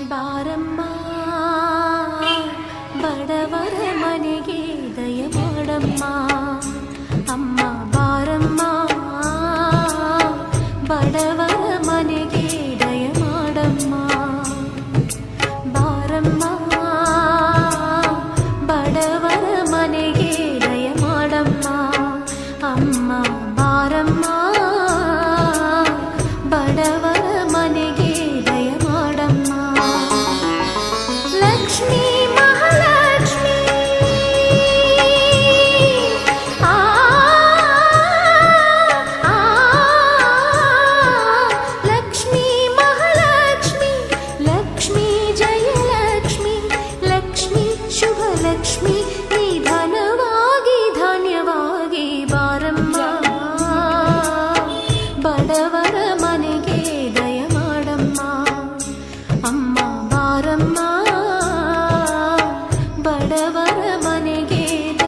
ಬಾರಮ್ಮ ಬಡವರ ಮನೆಗೆ ದಯ ಮಾಡಮ್ಮ ಅಮ್ಮ ಬಾರಮ್ಮ ಬಡವರ ಮನೆಗೆ ದಯ ಮಾಡಮ್ಮ ಬಾರಮ್ಮ ಬಡವರ ಮನೆಗೆ ದಯ ಮಾಡಮ್ಮ ಅಮ್ಮ ಬಾರಮ್ಮ ಬಡವರ ಮನೆಗೆ ದಯ ಮಾಡಮ್ಮ ಲಕ್ಷ್ಮೀ ಮಹಾಲಕ್ಷ್ಮಿ ಲಕ್ಷ್ಮೀ ಮಹಾಲಕ್ಷ್ಮಿ ಲಕ್ಷ್ಮೀ ಜಯಲಕ್ಷ್ಮಿ ಲಕ್ಷ್ಮೀ ಶುಭ ಲಕ್ಷ್ಮಿ ನಿಧಾನವಾಗಿ ಧಾನ್ಯವಾಗಿ ಬಾರಮ್ಮ ಬಡವರ ಮನೆಗೆ ದಯ ಮಾಡಮ್ಮ ಅಮ್ಮ ಬಾರಮ್ಮ ಬಡವರ